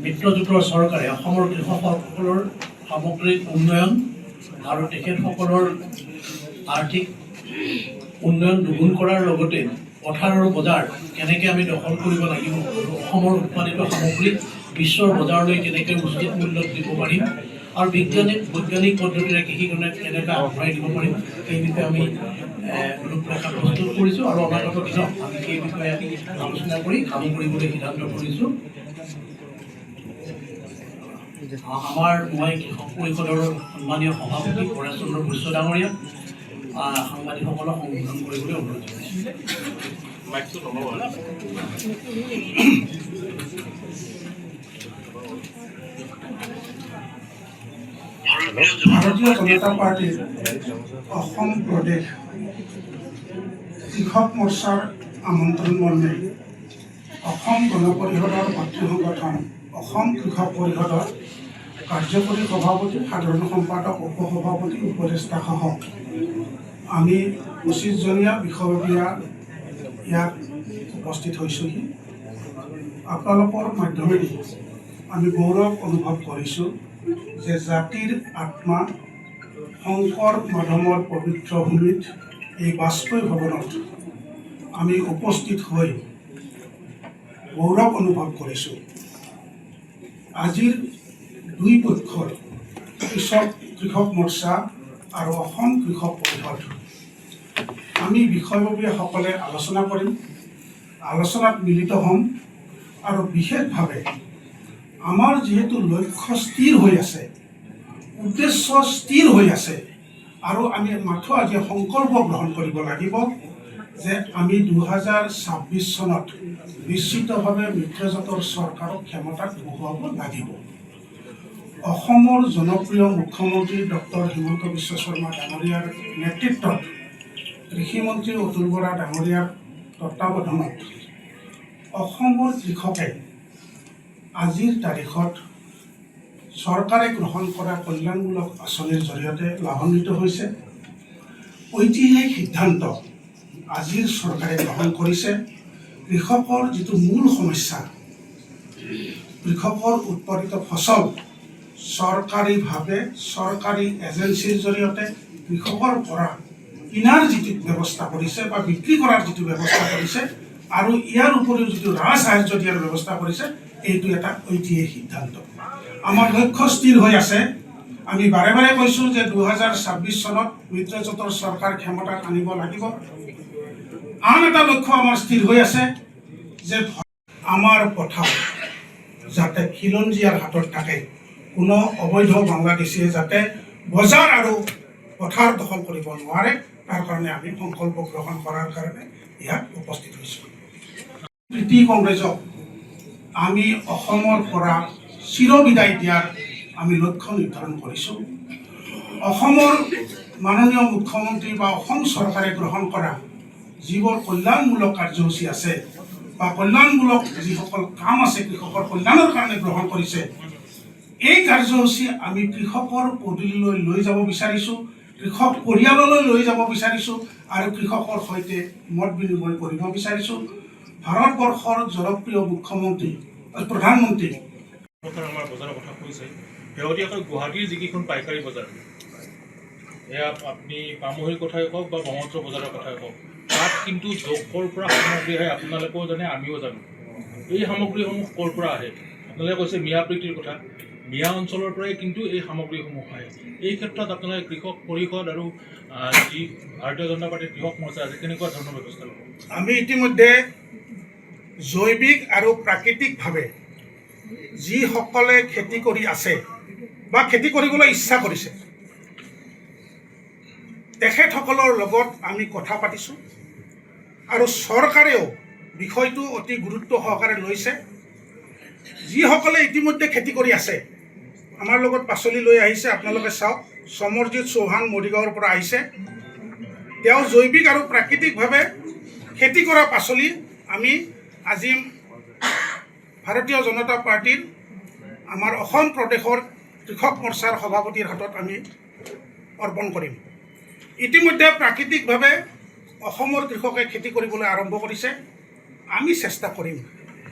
মিত্ৰজোঁটৰ চৰকাৰে অসমৰ কৃষকসকলৰ সামগ্ৰিক উন্নয়ন আৰু তেখেতসকলৰ আৰ্থিক উন্নয়ন দুগুণ কৰাৰ লগতে পথাৰ আৰু বজাৰ কেনেকৈ আমি দখল কৰিব লাগিব আৰু অসমৰ উৎপাদিত সামগ্ৰী বিশ্বৰ বজাৰলৈ কেনেকৈ উচিত মূল্যত দিব পাৰিম আৰু বৈজ্ঞানিক পদ্ধতিৰে কৃষিখনে কেনেকৈ আগবঢ়াই দিব পাৰিম সেই বিষয়ে আমি ৰূপৰেখা প্ৰস্তুত কৰিছোঁ আৰু অনাগত দিনত আমি সেই বিষয়ে আলোচনা কৰি কাম কৰিবলৈ সিদ্ধান্ত কৰিছোঁ। আমাৰ মই কৃষক পৰিষদৰ সন্মানীয় সভাপতি পৰেশ চন্দ্ৰ বৈশ্য ডাঙৰীয়া সাংবাদিকসকলক সম্বোধন কৰিবলৈ অনুৰোধ জনাইছোঁ। ভাৰতীয় জনতা পাৰ্টিৰ অসম প্ৰদেশ কৃষক মৰ্চাৰ আমন্ত্ৰণ মৰ্মে অসম গণ পৰিষদৰ ভাতৃ সংগঠন অসম কৃষক পৰিষদৰ কাৰ্যকৰী সভাপতি, সাধাৰণ সম্পাদক, উপসভাপতি, উপদেষ্টাসহ আমি 25জনীয়া বিষয়ববীয়া ইয়াত উপস্থিত হৈছোঁহি। আপোনালোকৰ মাধ্যমেদি আমি গৌৰৱ অনুভৱ কৰিছোঁ যে জাতিৰ আত্মা শংকৰ মাধৱৰ পবিত্ৰ ভূমিত এই বাজপেয়ী ভৱনত আমি উপস্থিত হৈ গৌৰৱ অনুভৱ কৰিছোঁ। আজিৰ দুই পক্ষৰ কৃষক মৰ্চা আৰু অসম কৃষক পৰিষদ আমি বিষয়ববীয়াসকলে আলোচনা কৰিম, আলোচনাত মিলিত হ'ম আৰু বিশেষভাৱে আমাৰ যিহেতু লক্ষ্য স্থিৰ হৈ আছে, উদ্দেশ্য স্থিৰ হৈ আছে আৰু আমি মাথো আজি সংকল্প গ্ৰহণ কৰিব লাগিব যে আমি 2026 চনত নিশ্চিতভাৱে মিত্ৰজোঁটৰ চৰকাৰক ক্ষমতাত বহুৱাব লাগিব। অসমৰ জনপ্ৰিয় মুখ্যমন্ত্ৰী ডক্টৰ হিমন্ত বিশ্ব শৰ্মা ডাঙৰীয়াৰ নেতৃত্বত কৃষিমন্ত্ৰী অতুল বৰা ডাঙৰীয়াৰ তত্বাৱধানত অসমৰ কৃষকে আজিৰ তাৰিখত চৰকাৰে গ্ৰহণ কৰা কল্যাণমূলক আঁচনিৰ জৰিয়তে লাভান্বিত হৈছে। ঐতিহাসিক সিদ্ধান্ত আজিৰ চৰকাৰে গ্ৰহণ কৰিছে। কৃষকৰ যিটো মূল সমস্যা, কৃষকৰ উৎপাদিত ফচল চৰকাৰীভাৱে চৰকাৰী এজেঞ্চিৰ জৰিয়তে কৃষকৰ পৰা কিনাৰ যিটো ব্যৱস্থা কৰিছে বা বিক্ৰী কৰাৰ যিটো ব্যৱস্থা কৰিছে আৰু ইয়াৰ উপৰিও যিটো ৰাজসাহাৰ্য দিয়াৰ ব্যৱস্থা কৰিছে, এইটো এটা ঐতিহাসিক সিদ্ধান্ত। আমাৰ লক্ষ্য স্থিৰ হৈ আছে। আমি বাৰে বাৰে কৈছোঁ যে 2026 চনত মিত্ৰজোঁটৰ চৰকাৰ ক্ষমতাত আনিব লাগিব। আন এটা লক্ষ্য আমাৰ স্থিৰ হৈ আছে যে আমাৰ পথাৰ যাতে খিলঞ্জীয়াৰ হাতত থাকে, কোনো অবৈধ বাংলাদেশীয়ে যাতে বজাৰ আৰু পথাৰ দখল কৰিব নোৱাৰে, তাৰ কাৰণে আমি সংকল্প গ্ৰহণ কৰাৰ কাৰণে ইয়াত উপস্থিত হৈছোঁ। প্ৰীতি কংগ্ৰেছক আমি অসমৰ পৰা চিৰবিদায় দিয়াৰ আমি লক্ষ্য নিৰ্ধাৰণ কৰিছোঁ। অসমৰ মাননীয় মুখ্যমন্ত্ৰী বা অসম চৰকাৰে গ্ৰহণ কৰা যিবোৰ কল্যাণমূলক কাৰ্যসূচী আছে বা কল্যাণমূলক যিসকল কাম আছে কৃষকৰ কল্যাণৰ কাৰণে গ্ৰহণ কৰিছে, এই কাৰ্যসূচী আমি কৃষকৰ পদূলিলৈ লৈ যাব বিচাৰিছোঁ, কৃষক পৰিয়াললৈ লৈ যাব বিচাৰিছোঁ আৰু কৃষকৰ সৈতে মত বিনিময় কৰিব বিচাৰিছোঁ। ভাৰতবৰ্ষৰ জনপ্ৰিয় মুখ্যমন্ত্ৰী প্ৰধানমন্ত্ৰী আমাৰ বজাৰৰ কথা কৈছে, শেহতীয়াকৈ গুৱাহাটীৰ যিকেইখন পাইকাৰী বজাৰ, এয়া আপুনি পামহিৰ কথাই কওক বা ব্ৰহ্মপুত্ৰ বজাৰৰ কথাই কওক, তাত কিন্তু য'ৰ পৰা সামগ্ৰী আহে আপোনালোকেও জানে, আমিও জানো। এই সামগ্ৰীসমূহ ক'ৰ পৰা আহে? আপোনালোকে কৈছে মিয়া প্ৰীতিৰ কথা, মিয়া অঞ্চলৰ পৰাই কিন্তু এই সামগ্ৰীসমূহ আহে। এই ক্ষেত্ৰত আপোনালোকে কৃষক পৰিষদ আৰু যি ভাৰতীয় জনতা পাৰ্টীৰ কৃষক মৰ্চা আছে, কেনেকুৱা ধৰণৰ ব্যৱস্থা ল'ব? আমি ইতিমধ্যে জৈৱিক আৰু প্ৰাকৃতিকভাৱে যিসকলে খেতি কৰি আছে বা খেতি কৰিবলৈ ইচ্ছা কৰিছে, তেখেতসকলৰ লগত আমি কথা পাতিছোঁ আৰু চৰকাৰেও বিষয়টো অতি গুৰুত্ব সহকাৰে লৈছে। যিসকলে ইতিমধ্যে খেতি কৰি আছে, আমাৰ লগত পাচলি লৈ আহিছে, আপোনালোকে চাওক, সমৰজিৎ চৌহান মৰিগাঁৱৰ পৰা আহিছে। তেওঁ জৈৱিক আৰু প্ৰাকৃতিকভাৱে খেতি কৰা পাচলি আমি আজি ভাৰতীয় জনতা পাৰ্টীৰ আমাৰ অসম প্ৰদেশৰ কৃষক মৰ্চাৰ সভাপতিৰ হাতত আমি অৰ্পণ কৰিম। ইতিমধ্যে প্ৰাকৃতিকভাৱে অসমৰ কৃষকে খেতি কৰিবলৈ আৰম্ভ কৰিছে। আমি চেষ্টা কৰিম